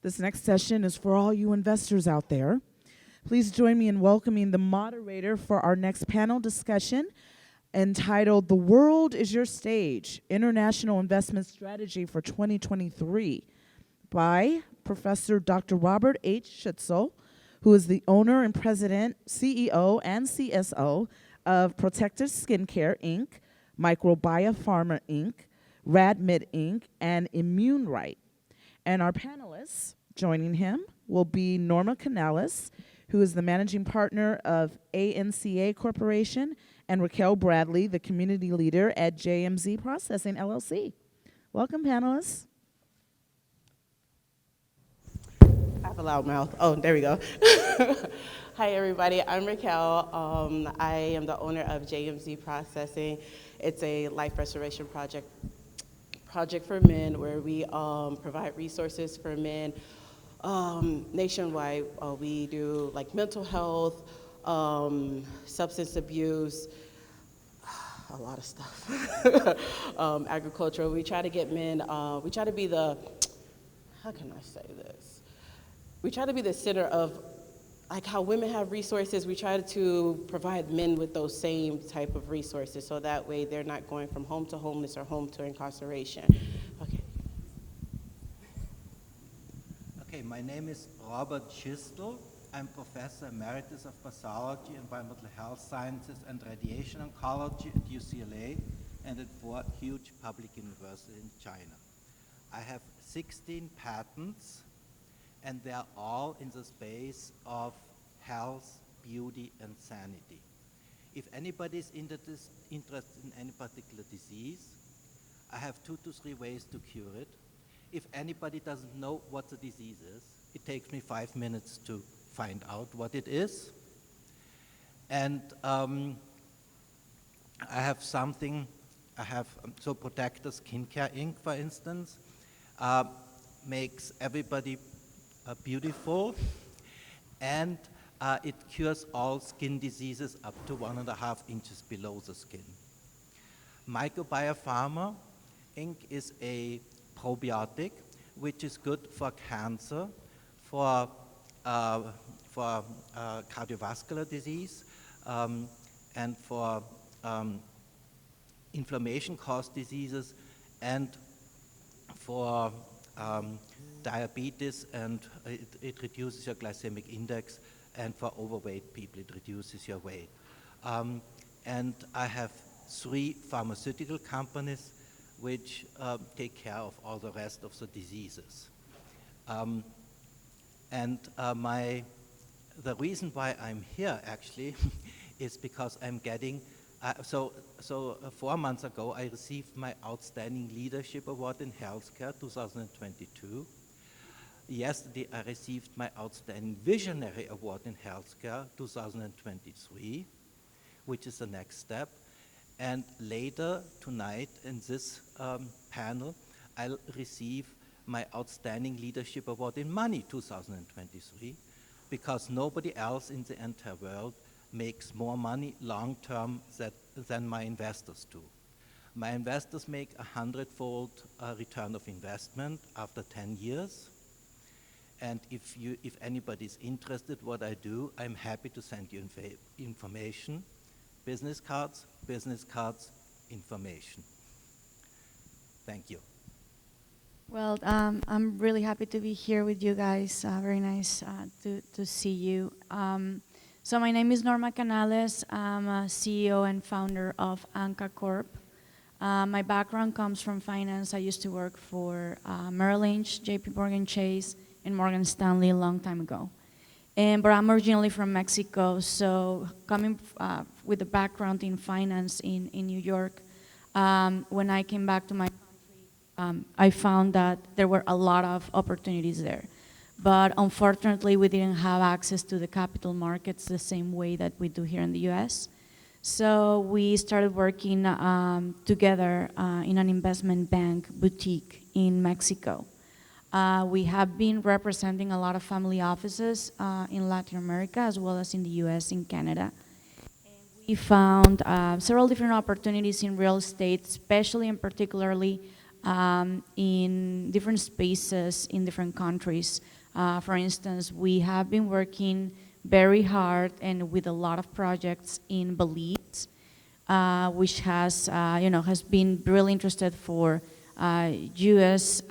This next session is for all you investors out there. Please join me in welcoming the moderator for our next panel discussion entitled The World is Your Stage, International Investment Strategy for 2023 by Professor Dr. Robert H. Schiestl, who is the owner and president, CEO, and CSO of Protecta-skincare, Inc., MicroBioPharma, Inc., RadMit, Inc., and ImmuneRight. And our panelists joining him will be Norma Canales, who is the managing partner of ANCA Corporation, and Racquel Bradley, the community leader at JMZ Processing LLC. Welcome, panelists. I have a loud mouth. Oh, there we go. Hi, everybody. I'm Racquel. I am the owner of JMZ Processing. It's a life restoration project for men where we provide resources for men nationwide. We do like mental health, substance abuse, a lot of stuff, agricultural. We try to get men, we try to be the, how can I say this? We try to be the center of like how women have resources. We try to provide men with those same type of resources so that way they're not going from home to homeless or home to incarceration. Okay. Okay, my name is Robert Schiestl. I'm Professor Emeritus of Pathology, Environmental Health Sciences, and Radiation Oncology at UCLA and at four huge public universities in China. I have 16 patents, and they're all in the space of health, beauty, and sanity. If anybody is interested in any particular disease, I have 2 to 3 ways to cure it. If anybody doesn't know what the disease is, it takes me 5 minutes to find out what it is. And I have something, so Protecta-skincare, Inc., for instance, makes everybody beautiful, and it cures all skin diseases up to 1.5 inches below the skin. MicroBioPharma, Inc. is a probiotic which is good for cancer, for cardiovascular disease, and for inflammation-caused diseases, and for diabetes, and it reduces your glycemic index, and for overweight people it reduces your weight. And I have 3 pharmaceutical companies which take care of all the rest of the diseases. The reason why I'm here actually is because I'm getting, 4 months ago I received my Outstanding Leadership Award in Healthcare 2022. Yesterday I received my Outstanding Visionary Award in Healthcare 2023, which is the next step. And later tonight in this panel, I'll receive my Outstanding Leadership Award in Money 2023, because nobody else in the entire world makes more money long-term than my investors do. My investors make 100-fold return of investment after 10 years. And if anybody's interested what I do, I'm happy to send you information, business cards, information. Thank you. Well, I'm really happy to be here with you guys. Very nice to see you. So my name is Norma Canales. I'm a CEO and founder of ANCA Corp. My background comes from finance. I used to work for Merrill Lynch, JP Morgan Chase, and Morgan Stanley a long time ago. But I'm originally from Mexico, so coming with a background in finance in New York, when I came back to my country, I found that there were a lot of opportunities there. But unfortunately, we didn't have access to the capital markets the same way that we do here in the US. So we started working together in an investment bank boutique in Mexico. We have been representing a lot of family offices in Latin America as well as in the US and Canada. And we found several different opportunities in real estate, especially and particularly in different spaces in different countries. For instance, we have been working very hard and with a lot of projects in Belize, which has, has been really interested for U.S.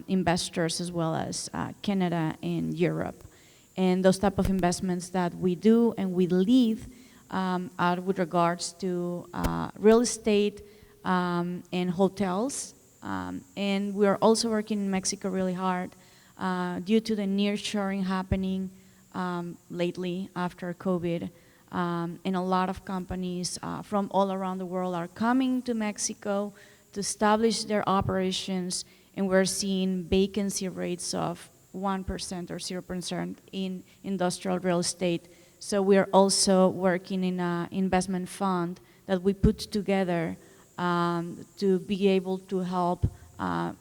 Investors as well as Canada and Europe. And those type of investments that we do and we lead are with regards to real estate and hotels. And we're also working in Mexico really hard due to the nearshoring happening lately after COVID. And a lot of companies from all around the world are coming to Mexico to establish their operations, and we're seeing vacancy rates of 1% or 0% in industrial real estate. So we're also working in an investment fund that we put together to be able to help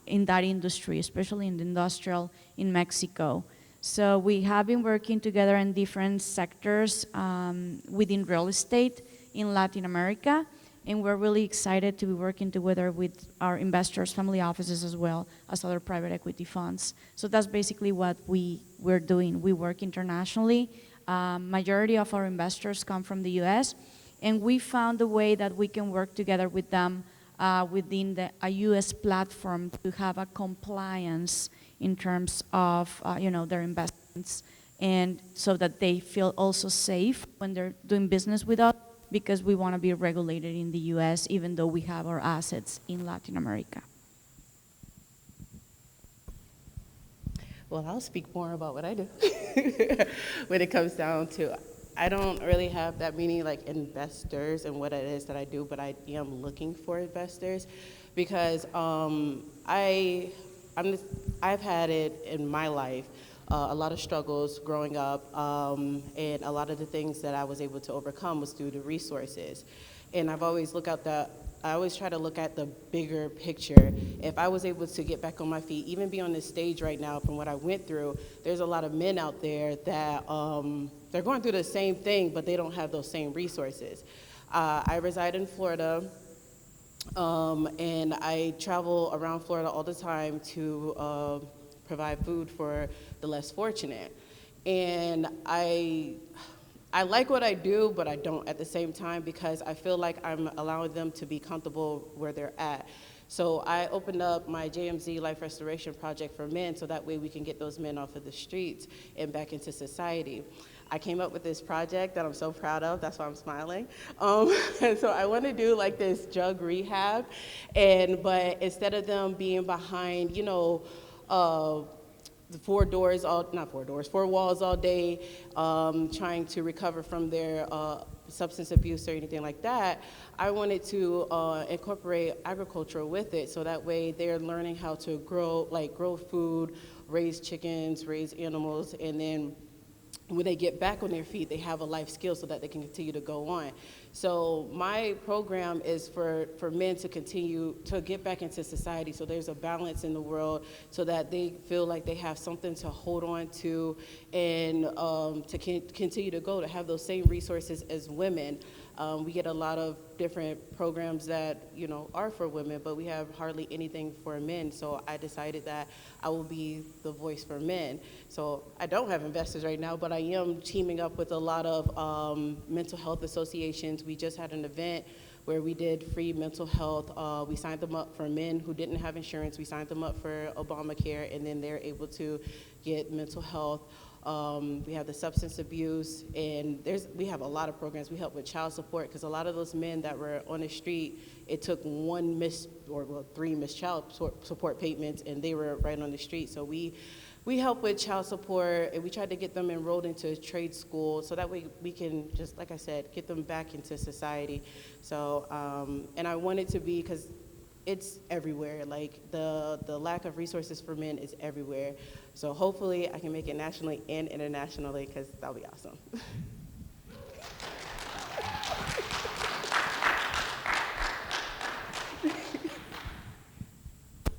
in that industry, especially in the industrial in Mexico. So we have been working together in different sectors within real estate in Latin America, and we're really excited to be working together with our investors, family offices, as well as other private equity funds. So that's basically what we're doing. We work internationally. Majority of our investors come from the US, and we found a way that we can work together with them within a US platform to have a compliance in terms of their investments, and so that they feel also safe when they're doing business with us, because we want to be regulated in the US even though we have our assets in Latin America. Well, I'll speak more about what I do. When it comes down to, I don't really have that many investors and what it is that I do, but I am looking for investors because I've had it in my life, a lot of struggles growing up, and a lot of the things that I was able to overcome was through the resources. And I always try to look at the bigger picture. If I was able to get back on my feet, even be on this stage right now from what I went through, there's a lot of men out there that they're going through the same thing, but they don't have those same resources. I reside in Florida, and I travel around Florida all the time to provide food for the less fortunate. And I like what I do, but I don't at the same time, because I feel like I'm allowing them to be comfortable where they're at. So I opened up my JMZ Life Restoration Project for men, so that way we can get those men off of the streets and back into society. I came up with this project that I'm so proud of, that's why I'm smiling. And so I want to do this drug rehab, but instead of them being behind, the four walls all day, trying to recover from their substance abuse or anything like that, I wanted to incorporate agriculture with it, so that way they're learning how to grow food, raise chickens, raise animals, and then when they get back on their feet, they have a life skill so that they can continue to go on. So my program is for men to continue to get back into society, so there's a balance in the world, so that they feel like they have something to hold on to, and to continue to have those same resources as women. We get a lot of different programs that are for women, but we have hardly anything for men. So I decided that I will be the voice for men. So I don't have investors right now, but I am teaming up with a lot of mental health associations. We just had an event where we did free mental health. We signed them up for men who didn't have insurance. We signed them up for Obamacare, and then they're able to get mental health. We have the substance abuse, and we have a lot of programs. We help with child support, because a lot of those men that were on the street, it took three missed child support payments, and they were right on the street. So we help with child support, and we try to get them enrolled into trade school, so that way we can, just like I said, get them back into society. So, and I want it to be, because it's everywhere. The lack of resources for men is everywhere. So hopefully I can make it nationally and internationally, because that'll be awesome.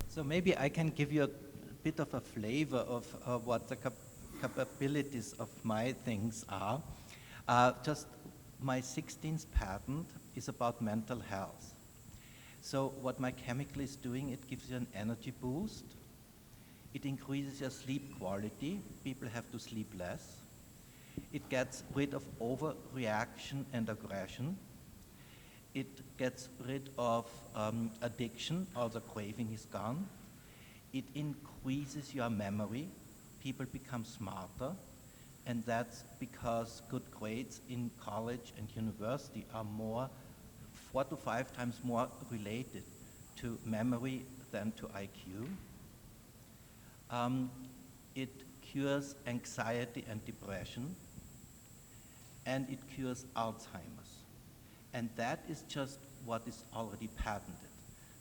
So maybe I can give you a bit of a flavor of what the capabilities of my things are. Just my 16th patent is about mental health. So what my chemical is doing, it gives you an energy boost. It increases your sleep quality. People have to sleep less. It gets rid of overreaction and aggression. It gets rid of addiction, all the craving is gone. It increases your memory. People become smarter, and that's because good grades in college and university are 4 to 5 times more related to memory than to IQ. It cures anxiety and depression, and it cures Alzheimer's. And that is just what is already patented.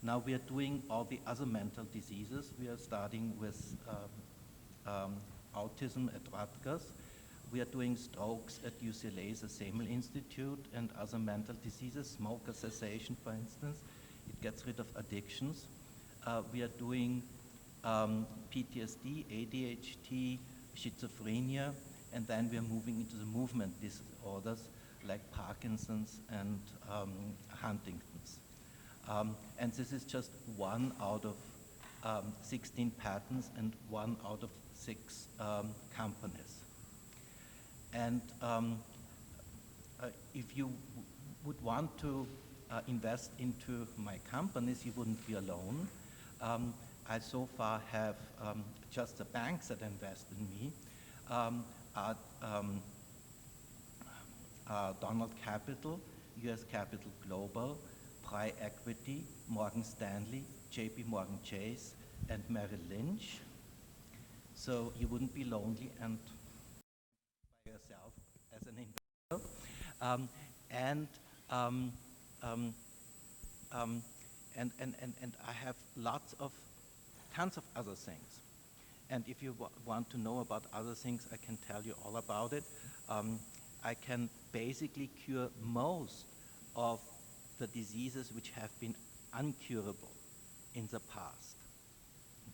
Now we are doing all the other mental diseases. We are starting with autism at Rutgers. We are doing strokes at UCLA's Semel Institute and other mental diseases, smoker cessation, for instance. It gets rid of addictions. We are doing PTSD, ADHD, schizophrenia, and then we are moving into the movement disorders like Parkinson's and Huntington's. And this is just 1 out of 16 patents and 1 out of 6 companies. And if you would want to invest into my companies, you wouldn't be alone. I so far have just the banks that invest in me are Donald Capital, US Capital Global, Pri Equity, Morgan Stanley, JP Morgan Chase, and Merrill Lynch. So you wouldn't be lonely and by yourself as an investor. And I have tons of other things. And if you want to know about other things, I can tell you all about it. I can basically cure most of the diseases which have been uncurable in the past.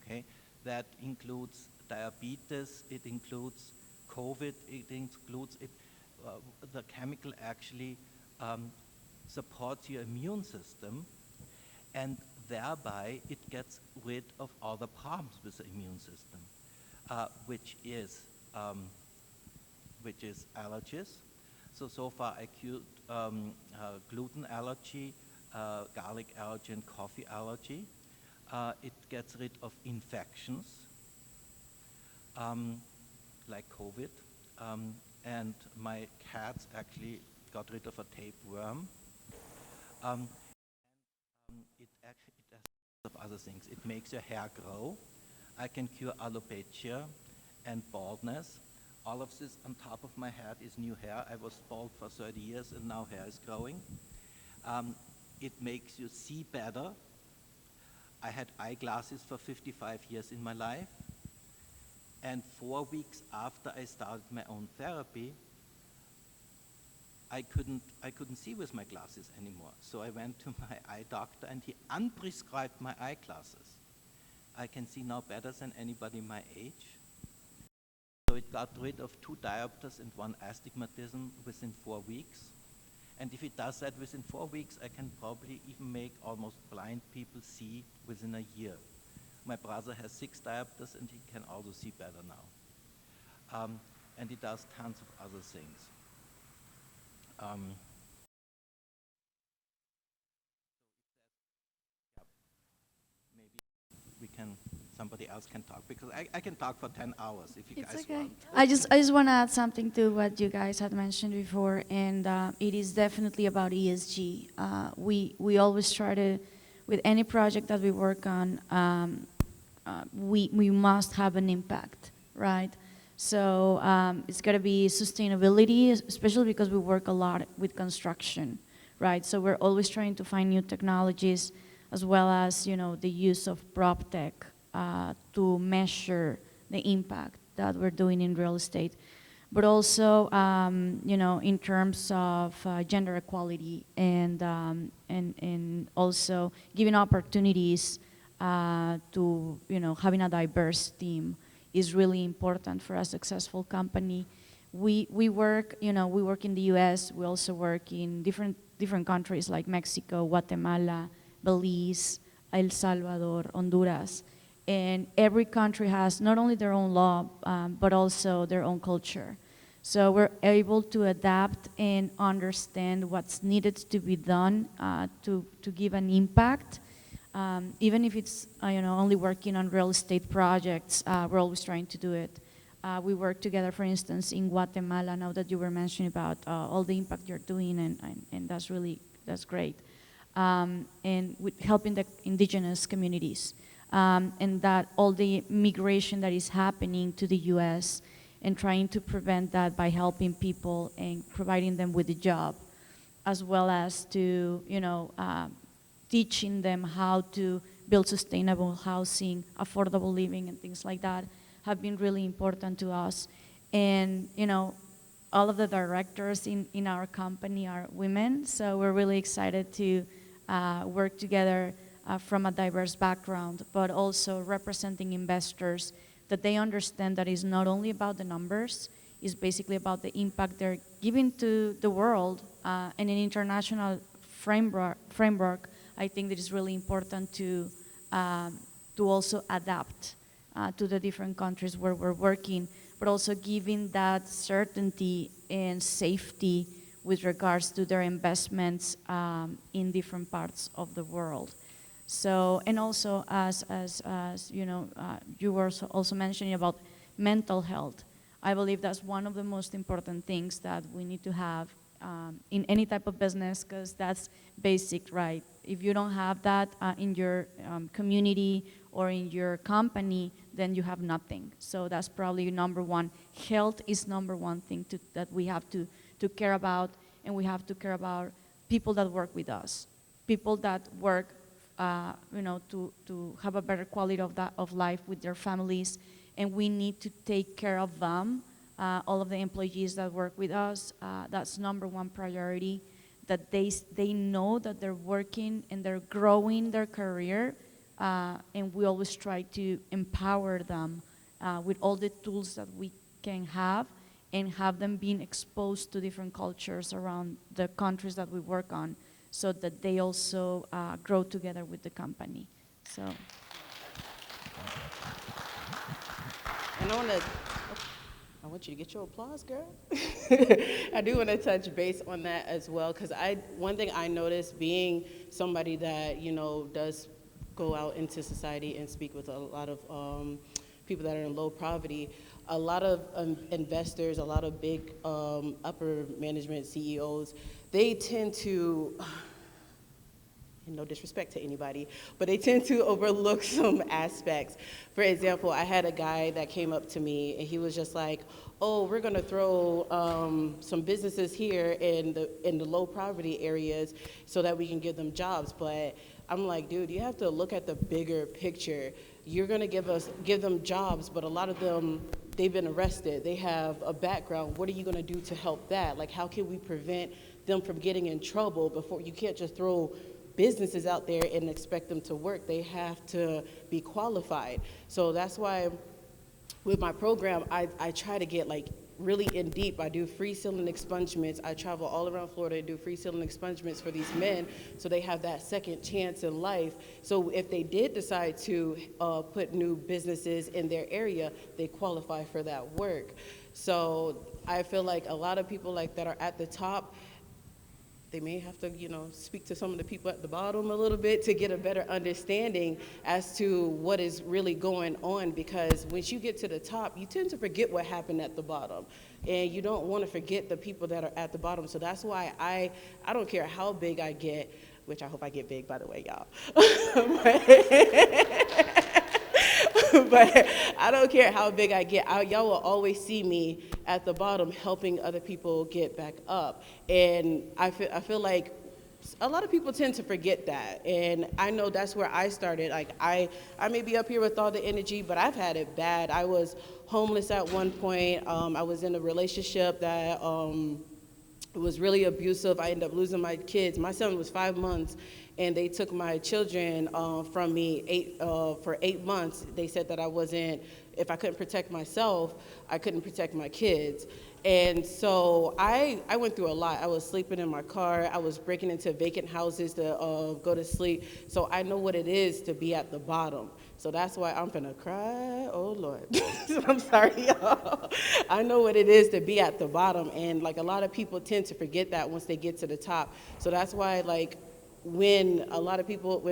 Okay, that includes diabetes, it includes COVID, it includes the chemical actually supports your immune system, and thereby it gets rid of all the problems with the immune system, which is allergies. So far I cured gluten allergy, garlic allergy, and coffee allergy. It gets rid of infections, like COVID, and my cats actually got rid of a tapeworm. It does lots of other things. It makes your hair grow. I can cure alopecia and baldness. All of this on top of my head is new hair. I was bald for 30 years and now hair is growing. It makes you see better. I had eyeglasses for 55 years in my life. And 4 weeks after I started my own therapy, I couldn't see with my glasses anymore. So I went to my eye doctor and he unprescribed my eyeglasses. I can see now better than anybody my age. So it got rid of 2 diopters and 1 astigmatism within 4 weeks. And if it does that within 4 weeks, I can probably even make almost blind people see within a year. My brother has 6 diopters and he can also see better now. And he does tons of other things. Maybe somebody else can talk, because I can talk for 10 hours if you guys want. I just want to add something to what you guys had mentioned before, and it is definitely about ESG. We always try to, with any project that we work on, we must have an impact, right? So it's got to be sustainability, especially because we work a lot with construction, right? So we're always trying to find new technologies, as well as, you know, the use of prop tech to measure the impact that we're doing in real estate. But also, you know, in terms of gender equality and also giving opportunities to, you know, having a diverse team is really important for a successful company. We work, you know, we work in the US, we also work in different countries like Mexico, Guatemala, Belize, El Salvador, Honduras. And every country has not only their own law, but also their own culture. So we're able to adapt and understand what's needed to be done to give an impact. Even if it's only working on real estate projects, we're always trying to do it. We work together, for instance, in Guatemala, now that you were mentioning about all the impact you're doing, and that's great. And with helping the indigenous communities. And that all the migration that is happening to the US, and trying to prevent that by helping people and providing them with a job, as well as to, teaching them how to build sustainable housing, affordable living, and things like that, have been really important to us. And, all of the directors in our company are women, so we're really excited to work together from a diverse background, but also representing investors, that they understand that it's not only about the numbers, it's basically about the impact they're giving to the world. And in international framework, I think that it's really important to also adapt to the different countries where we're working, but also giving that certainty and safety with regards to their investments in different parts of the world. So, and also as you were also mentioning about mental health, I believe that's one of the most important things that we need to have in any type of business, because that's basic, right? If you don't have that in your community or in your company, then you have nothing. So that's probably number one. Health is number one thing that we have to care about, and we have to care about people that work with us, people that work to have a better quality of life with their families, and we need to take care of them, all of the employees that work with us. That's number one priority, that they know that they're working and they're growing their career, and we always try to empower them with all the tools that we can have, and have them being exposed to different cultures around the countries that we work on, so that they also grow together with the company. So. And I want you to get your applause, girl. I do want to touch base on that as well, because one thing I noticed, being somebody that does go out into society and speak with a lot of people that are in low poverty, a lot of investors, a lot of big upper management CEOs, they tend to, no disrespect to anybody, but they tend to overlook some aspects. For example, I had a guy that came up to me and he was just like, oh, we're gonna throw some businesses here in the low poverty areas so that we can give them jobs. But I'm like, dude, you have to look at the bigger picture. You're gonna give them jobs, but a lot of them, they've been arrested, they have a background. What are you gonna do to help that? Like, how can we prevent them from getting in trouble before? You can't just throw businesses out there and expect them to work. They have to be qualified. So that's why with my program, I try to get like really in deep. I do free sealing expungements. I travel all around Florida and do free sealing expungements for these men, so they have that second chance in life. So if they did decide to put new businesses in their area, they qualify for that work. So I feel like a lot of people like that are at the top, they may have to, speak to some of the people at the bottom a little bit to get a better understanding as to what is really going on, because once you get to the top, you tend to forget what happened at the bottom, and you don't want to forget the people that are at the bottom. So that's why I don't care how big I get, which I hope I get big, by the way, y'all. But I don't care how big I get. Y'all will always see me at the bottom helping other people get back up. And I feel like a lot of people tend to forget that. And I know that's where I started. Like, I may be up here with all the energy, but I've had it bad. I was homeless at one point. I was in a relationship that it was really abusive. I ended up losing my kids. My son was 5 months, and they took my children from me for 8 months. They said that if I couldn't protect myself, I couldn't protect my kids. And so I went through a lot. I was sleeping in my car. I was breaking into vacant houses to go to sleep. So I know what it is to be at the bottom. So that's why I'm gonna cry. Oh Lord, I'm sorry, y'all. I know what it is to be at the bottom, and like a lot of people tend to forget that once they get to the top. So that's why like when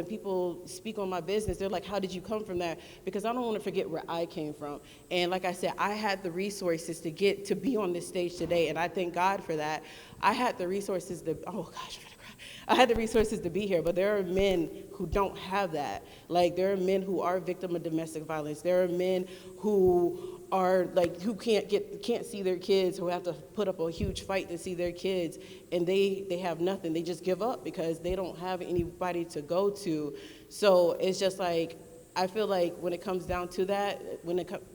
people speak on my business, they're like, how did you come from that? Because I don't want to forget where I came from. And like I said, I had the resources to be on this stage today, and I thank God for that. I had the resources to, oh gosh, I'm gonna cry. I had the resources to be here, but there are men who don't have that. Like, there are men who are victim of domestic violence. There are men who are like, who can't see their kids, who have to put up a huge fight to see their kids, and they have nothing. They just give up because they don't have anybody to go to. So it's just like, I feel like when it comes down to that,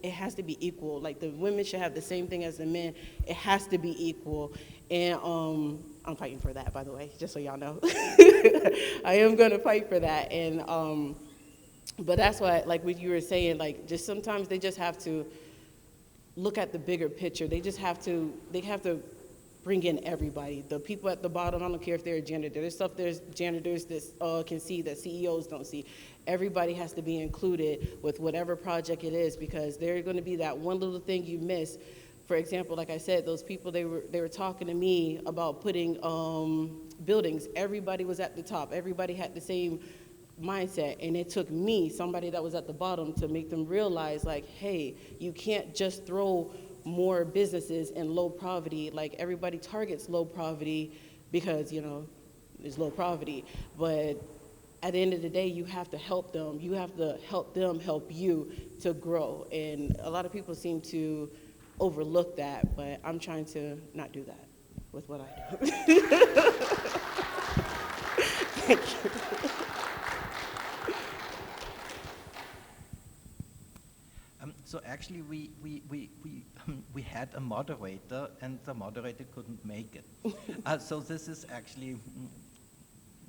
it has to be equal. Like, the women should have the same thing as the men. It has to be equal. And I'm fighting for that, by the way, just so y'all know. I am gonna fight for that. And but that's why, like what you were saying, like, just sometimes they just have to look at the bigger picture. They have to bring in everybody. The people at the bottom, I don't care if they're a janitor. There's janitors that can see that CEOs don't see. Everybody has to be included with whatever project it is, because there's going to be that one little thing you miss. For example, like I said, those people, they were talking to me about putting buildings. Everybody was at the top. Everybody had the same mindset, and it took me, somebody that was at the bottom, to make them realize, like, hey, you can't just throw more businesses in low poverty. Like, everybody targets low poverty because, there's low poverty, but at the end of the day, you have to help them. You have to help them help you to grow. And a lot of people seem to overlook that, but I'm trying to not do that with what I do. Thank you. So actually, we had a moderator, and the moderator couldn't make it. So this is actually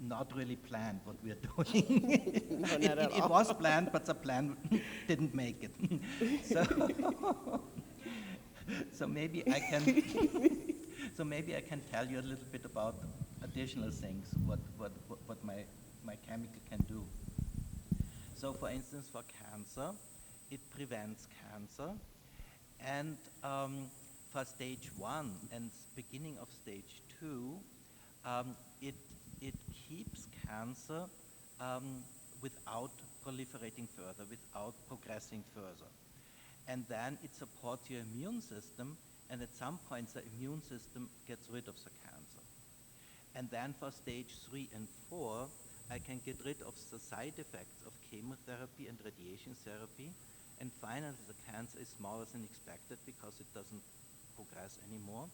not really planned what we are doing. No, not at all. It was planned, but the plan didn't make it. So maybe I can tell you a little bit about additional things what my chemical can do. So for instance, for cancer, it prevents cancer, and for stage 1 and beginning of stage 2, it keeps cancer without proliferating further, without progressing further. And then it supports your immune system, and at some point the immune system gets rid of the cancer. And then for stage 3 and 4, I can get rid of the side effects of chemotherapy and radiation therapy, and finally the cancer is smaller than expected because it doesn't progress anymore.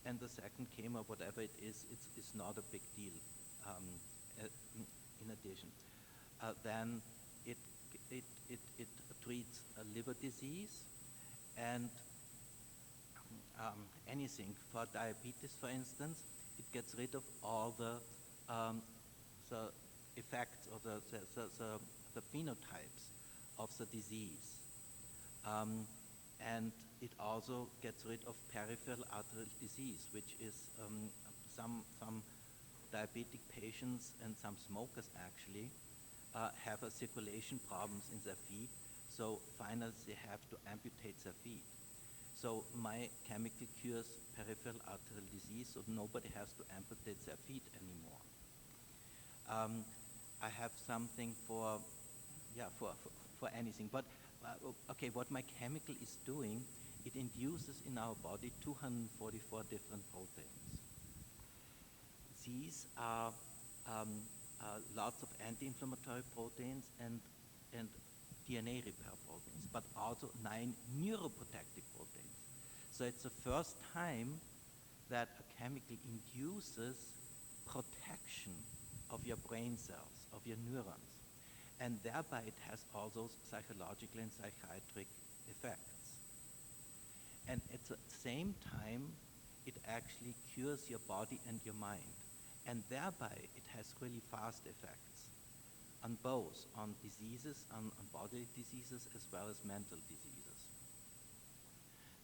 And the second chemo, whatever it is, it's not a big deal. In addition, then it treats a liver disease and anything. For diabetes, for instance, it gets rid of all the effects or the phenotypes of the disease. And it also gets rid of peripheral arterial disease, which is some diabetic patients and some smokers actually have a circulation problems in their feet, so finally they have to amputate their feet. So my chemical cures peripheral arterial disease, so nobody has to amputate their feet anymore. I have something for anything, but okay, what my chemical is doing, it induces in our body 244 different proteins. These are lots of anti-inflammatory proteins and DNA repair proteins, but also 9 neuroprotective proteins. So it's the first time that a chemical induces protection of your brain cells, of your neurons, and thereby it has all those psychological and psychiatric effects. And at the same time, it actually cures your body and your mind. And thereby it has really fast effects on both, on diseases, on bodily diseases as well as mental diseases.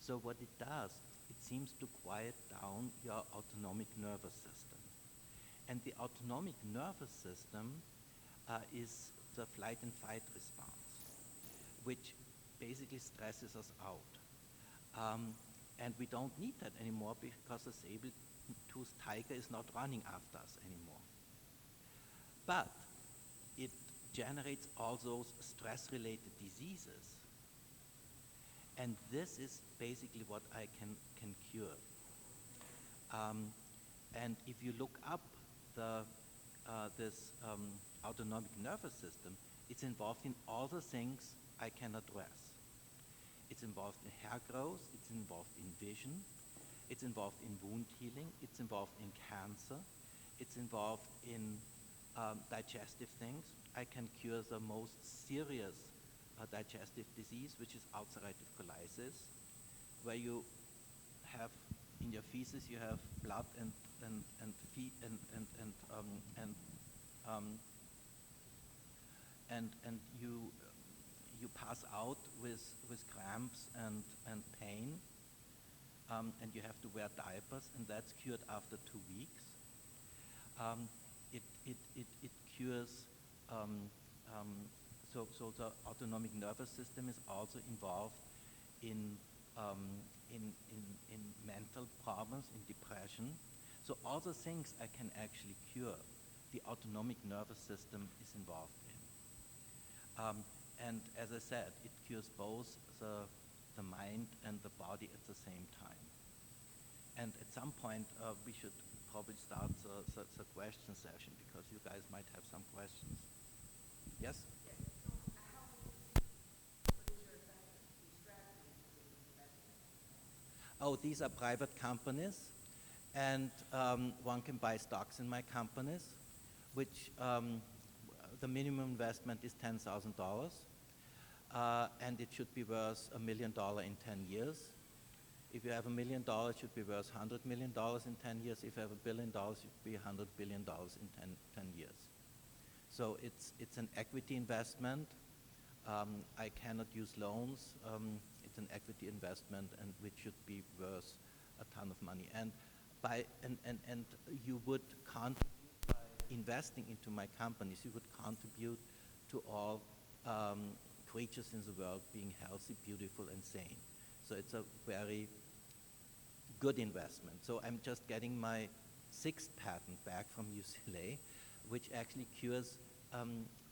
So what it does, it seems to quiet down your autonomic nervous system. And the autonomic nervous system is the flight and fight response, which basically stresses us out. And we don't need that anymore because the saber-toothed tiger is not running after us anymore. But it generates all those stress-related diseases. And this is basically what I can cure. And if you look up this autonomic nervous system, it's involved in all the things I can address. It's involved in hair growth, it's involved in vision, it's involved in wound healing, it's involved in cancer, it's involved in digestive things. I can cure the most serious digestive disease, which is ulcerative colitis, where you have in your feces you have blood and you pass out with cramps and pain, and you have to wear diapers, and that's cured after 2 weeks. It cures. So the autonomic nervous system is also involved in mental problems, in depression. So all the things I can actually cure, the autonomic nervous system is involved in. And as I said, it cures both the mind and the body at the same time. And at some point, we should probably start the question session, because you guys might have some questions. Yes? Oh, these are private companies, and one can buy stocks in my companies, which the minimum investment is $10,000, and it should be worth $1 million in 10 years. If you have $1 million, it should be worth $100 million in 10 years. If you have $1 billion, it should be $100 billion in 10 years. So it's an equity investment. I cannot use loans. It's an equity investment, and which should be worth a ton of money. And you would contribute by investing into my companies. You would contribute to all creatures in the world being healthy, beautiful, and sane. So it's a very good investment. So I'm just getting my 6th patent back from UCLA, which actually cures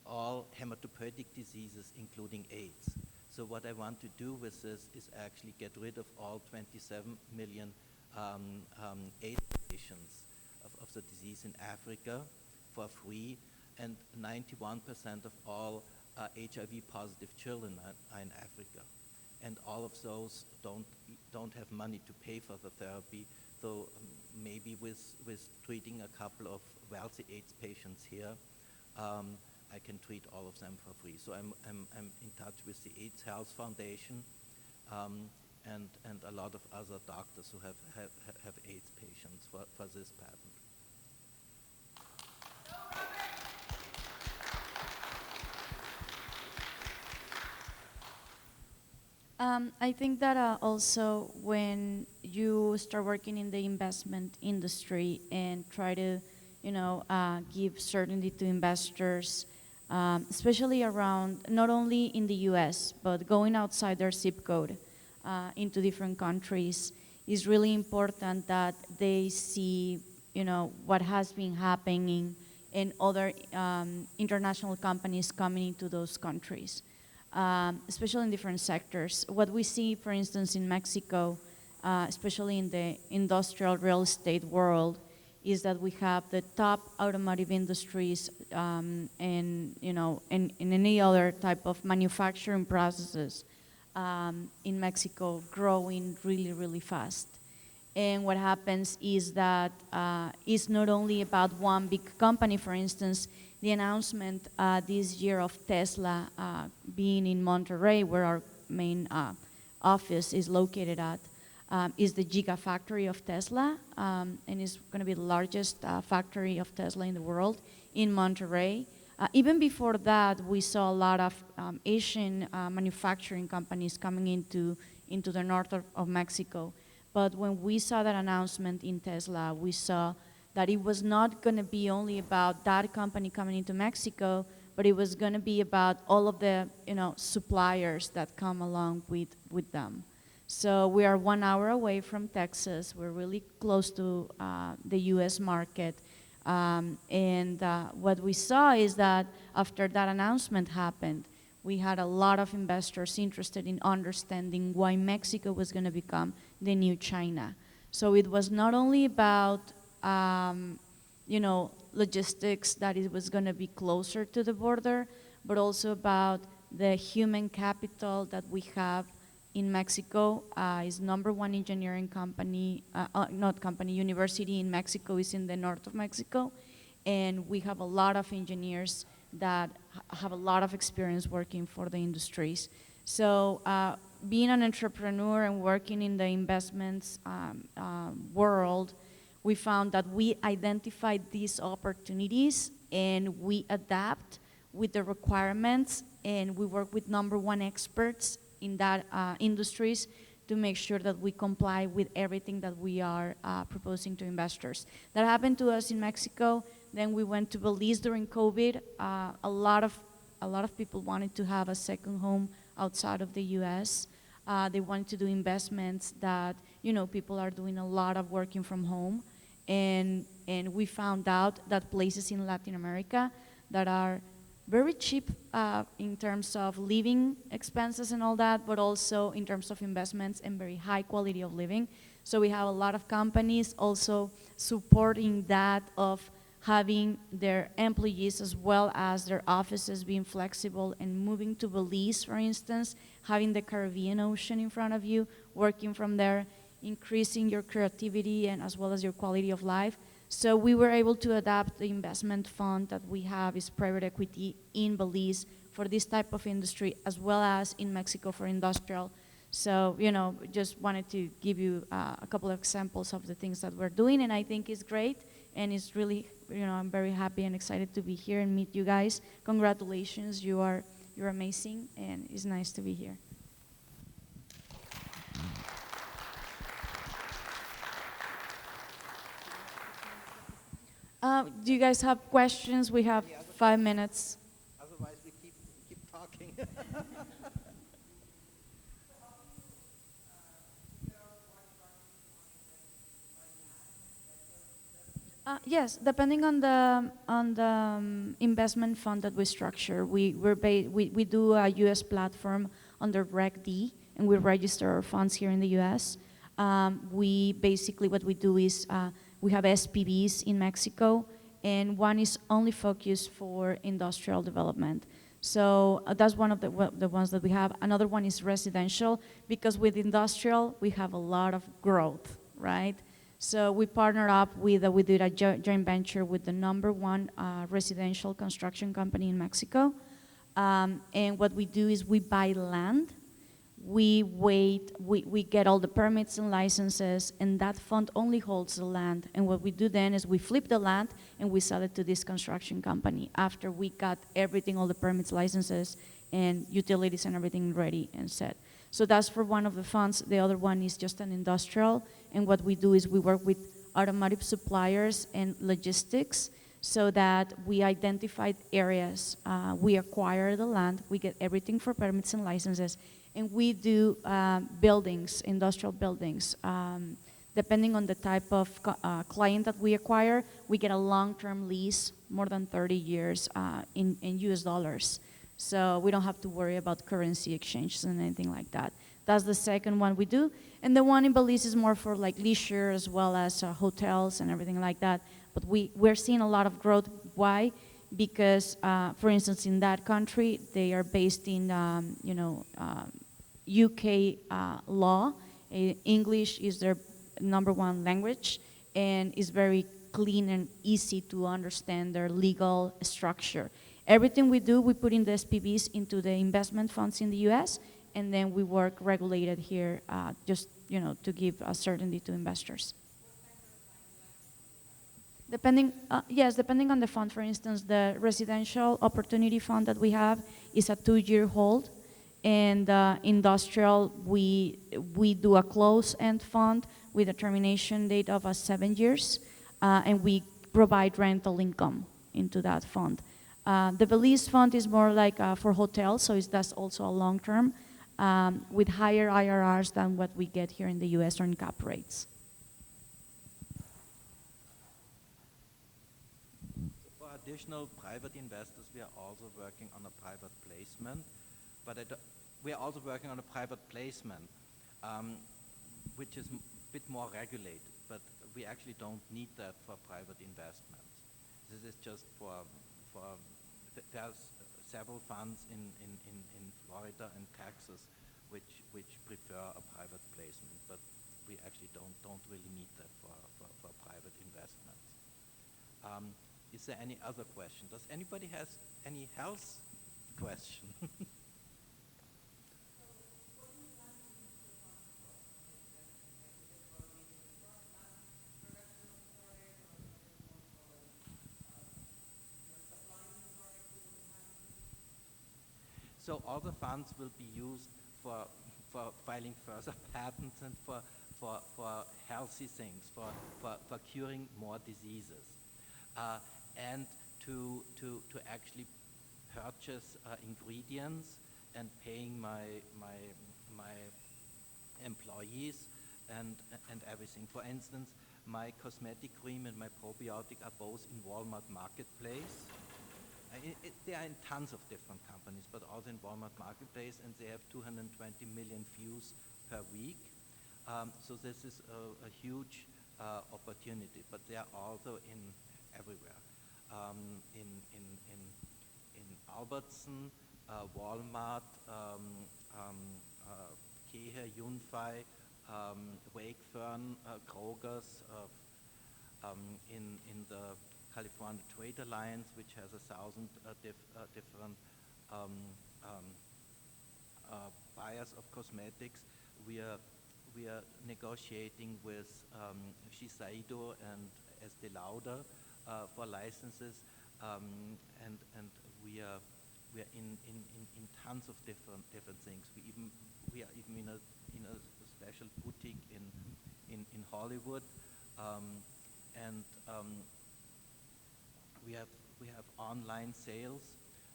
all hematopoietic diseases, including AIDS. So what I want to do with this is actually get rid of all 27 million AIDS patients of the disease in Africa for free, and 91% of all HIV positive children are in Africa. And all of those don't have money to pay for the therapy, so maybe with treating a couple of wealthy AIDS patients here, I can treat all of them for free. So I'm in touch with the AIDS Health Foundation and a lot of other doctors who have AIDS patients for this patent. I think that also when you start working in the investment industry and try to, give certainty to investors, especially around not only in the U.S. but going outside their zip code into different countries, is really important that they see, what has been happening in other international companies coming into those countries. Especially in different sectors. What we see, for instance, in Mexico, especially in the industrial real estate world, is that we have the top automotive industries and in any other type of manufacturing processes in Mexico growing really, really fast. And what happens is that it's not only about one big company. For instance, the announcement this year of Tesla being in Monterrey, where our main office is located at, is the Gigafactory of Tesla, and is going to be the largest factory of Tesla in the world in Monterrey. Even before that, we saw a lot of Asian manufacturing companies coming into the north of Mexico. But when we saw that announcement in Tesla, we saw that it was not going to be only about that company coming into Mexico, but it was going to be about all of the suppliers that come along with them. So we are 1 hour away from Texas. We're really close to the U.S. market. And what we saw is that after that announcement happened, we had a lot of investors interested in understanding why Mexico was going to become the new China. So it was not only about logistics, that it was going to be closer to the border, but also about the human capital that we have in Mexico. Is #1 engineering company, university in Mexico is in the north of Mexico, and we have a lot of engineers that have a lot of experience working for the industries. So being an entrepreneur and working in the investments world, we found that we identified these opportunities and we adapt with the requirements, and we work with #1 experts in that industries to make sure that we comply with everything that we are proposing to investors. That happened to us in Mexico. Then we went to Belize during COVID. A lot of people wanted to have a second home outside of the U.S. They wanted to do investments that people are doing a lot of working from home, and we found out that places in Latin America that are very cheap in terms of living expenses and all that, but also in terms of investments and very high quality of living. So we have a lot of companies also supporting that of having their employees as well as their offices being flexible and moving to Belize, for instance, having the Caribbean Ocean in front of you, working from there, increasing your creativity and as well as your quality of life. So we were able to adapt the investment fund that we have is private equity in Belize for this type of industry, as well as in Mexico for industrial. So, just wanted to give you a couple of examples of the things that we're doing, and I think it's great, and it's really, I'm very happy and excited to be here and meet you guys. Congratulations, you're amazing, and it's nice to be here. Do you guys have questions? We have 5 minutes. Otherwise, we keep talking. Yes, depending on the investment fund that we structure, we do a U.S. platform under Reg D, and we register our funds here in the U.S. We basically, what we do is we have SPVs in Mexico, and one is only focused for industrial development. So that's one of the ones that we have. Another one is residential, because with industrial, we have a lot of growth, right? So we partnered up with, we did a joint venture with the #1 residential construction company in Mexico. And what we do is we buy land, we get all the permits and licenses, and that fund only holds the land. And what we do then is we flip the land and we sell it to this construction company after we got everything, all the permits, licenses, and utilities and everything ready and set. So that's for one of the funds. The other one is just an industrial, and what we do is we work with automotive suppliers and logistics so that we identified areas, we acquire the land, we get everything for permits and licenses, and we do buildings, industrial buildings. Depending on the type of client that we acquire, we get a long-term lease, more than 30 years in US dollars. So we don't have to worry about currency exchanges and anything like that. That's the second one we do. And the one in Belize is more for like leisure as well as hotels and everything like that. But we're seeing a lot of growth. Why? Because, for instance, in that country, they are based in, UK law. English is their #1 language, and is very clean and easy to understand their legal structure. Everything we do, we put in the SPVs into the investment funds in the US, and then we work regulated here, just to give a certainty to investors. Depending on the fund. For instance, the residential opportunity fund that we have is a 2-year hold, and industrial, we do a close-end fund with a termination date of 7 years, and we provide rental income into that fund. The Belize fund is more like for hotels, so that's also a long-term with higher IRRs than what we get here in the US or in cap rates. For additional private investors, we are also working on a private placement, but we are also working on a private placement, which is a bit more regulated, but we actually don't need that for private investments. This is just there's several funds in Florida and Texas which prefer a private placement, but we actually don't really need that for private investments. Is there any other question? Does anybody has any health question? So all the funds will be used for filing further patents and for healthy things, for curing more diseases, and to actually purchase ingredients and paying my employees and everything. For instance, my cosmetic cream and my probiotic are both in Walmart Marketplace. They are in tons of different companies, but also in Walmart Marketplace, and they have 220 million views per week. So this is a huge opportunity, but they are also in everywhere. In Albertson, Walmart, Kehe, Yunfei, Wakefern, Kroger's, in the California Trade Alliance, which has 1,000 different buyers of cosmetics. We are negotiating with Shiseido and Estee Lauder for licenses, and we are in tons of different things. We are even in a special boutique in Hollywood, and we have online sales.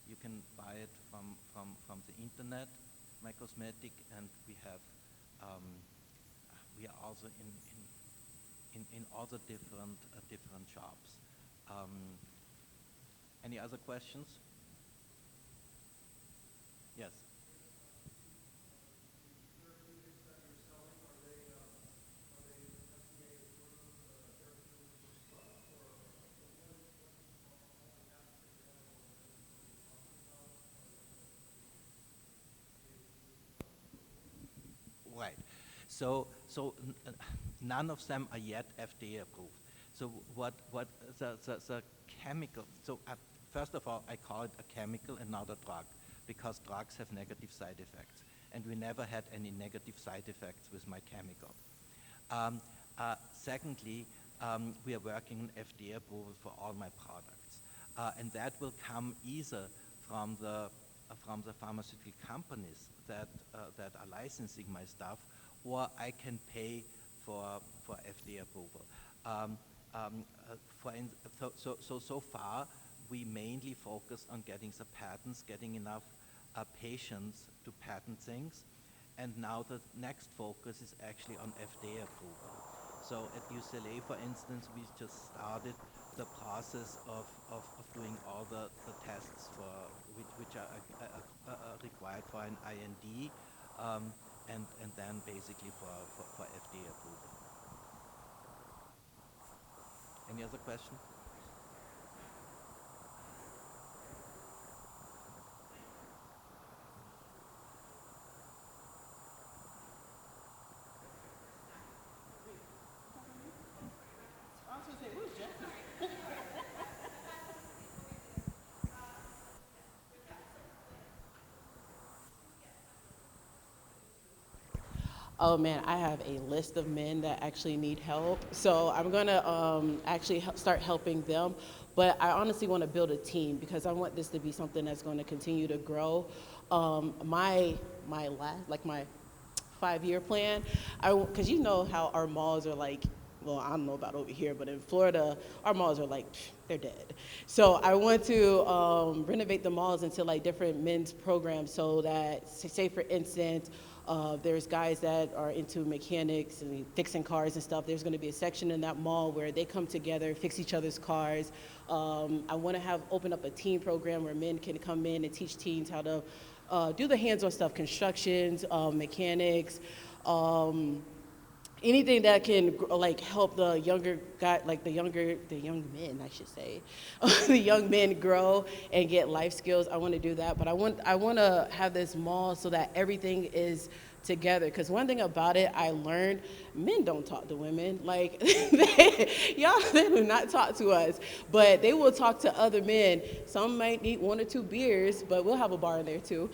You can buy it from the internet, my cosmetic, and we are also in other different shops. Any other questions? Yes. Right. So none of them are yet FDA approved. So what the chemical, so first of all, I call it a chemical and not a drug, because drugs have negative side effects, and we never had any negative side effects with my chemical. Secondly, we are working on FDA approval for all my products, and that will come either from the pharmaceutical companies that are licensing my stuff, or I can pay for FDA approval. So far, we mainly focus on getting the patents, getting enough patients to patent things, and now the next focus is actually on FDA approval. So at UCLA, for instance, we just started the process of doing all the tests which are required for an IND, and then basically for FDA approval. Any other question? Oh man, I have a list of men that actually need help. So I'm gonna actually start helping them. But I honestly want to build a team because I want this to be something that's going to continue to grow. My last, like my 5-year plan, because you know how our malls are like, well, I don't know about over here, but in Florida, our malls are like, they're dead. So I want to renovate the malls into like different men's programs so that, say for instance, there's guys that are into mechanics and fixing cars and stuff. There's going to be a section in that mall where they come together, fix each other's cars. I want to open up a teen program where men can come in and teach teens how to do the hands-on stuff, constructions, mechanics, anything that can like help the younger guy, like the young men, I should say, the young men grow and get life skills. I want to do that, but I want to have this mall so that everything is together. Because one thing about it, I learned, men don't talk to women. Like, they do not talk to us, but they will talk to other men. Some might need 1 or 2 beers, but we'll have a bar in there too.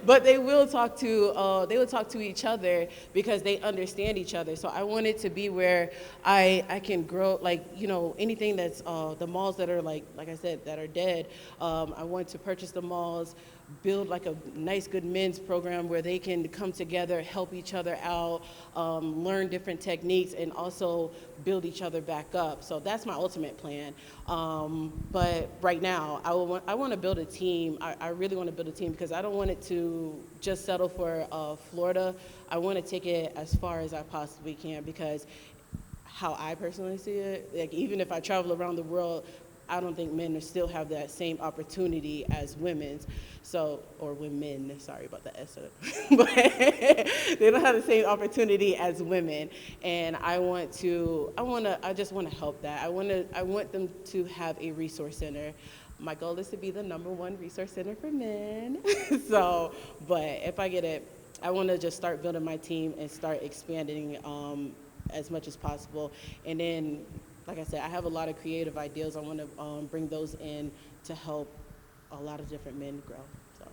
But they will talk to each other because they understand each other. So I want it to be where I can grow, like, you know, anything that's the malls that are like I said, that are dead. I want to purchase the malls, build like a nice good men's program where they can come together, help each other out, learn different techniques, and also build each other back up. So that's my ultimate plan. But right now, I want to build a team. I really want to build a team because I don't want it to just settle for Florida. I want to take it as far as I possibly can because how I personally see it, like even if I travel around the world, I don't think men still have that same opportunity as women's. So, or women, sorry about the S, but they don't have the same opportunity as women. And I just want to help that. I want them to have a resource center. My goal is to be the #1 resource center for men. So, but if I get it, I want to just start building my team and start expanding as much as possible. And then, like I said, I have a lot of creative ideas. I want to bring those in to help a lot of different men grow. So.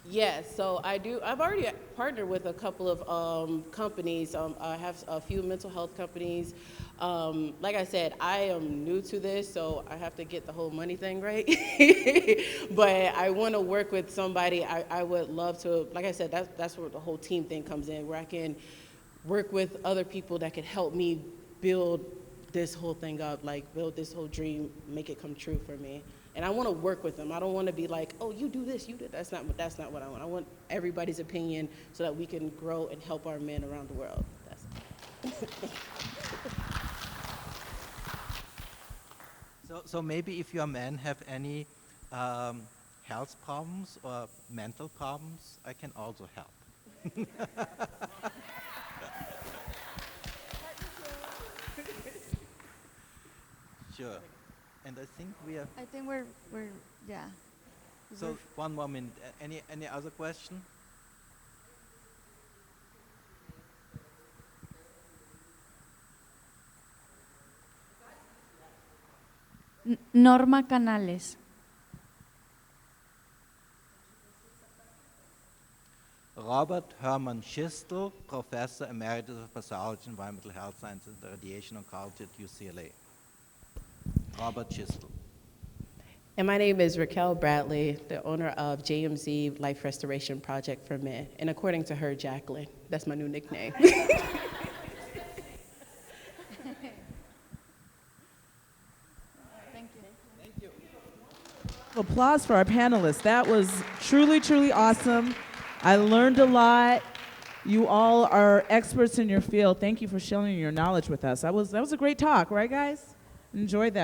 Yes, so I do. I've already partnered with a couple of companies. I have a few mental health companies. Like I said, I am new to this, so I have to get the whole money thing right. But I want to work with somebody. I would love to, like I said, that's where the whole team thing comes in, where I can work with other people that could help me build this whole thing up, like build this whole dream, make it come true for me. And I want to work with them. I don't want to be like, oh, you do this, you do that. That's not what I want. I want everybody's opinion so that we can grow and help our men around the world. So maybe if your men have any health problems or mental problems, I can also help. Sure. And I think we are. I think we're yeah. So one more minute. Any other question? Norma Canales. Robert Hermann Schiestl, Professor Emeritus of Pathology, Environmental Health Sciences, and Radiation Oncology at UCLA. Robert Schiestl. And my name is Racquel Bradley, the owner of JMZ Life Restoration Project for Men. And according to her, Jacqueline. That's my new nickname. Applause for our panelists. That was truly, truly awesome. I learned a lot. You all are experts in your field. Thank you for sharing your knowledge with us. That was a great talk, right, guys? Enjoyed that.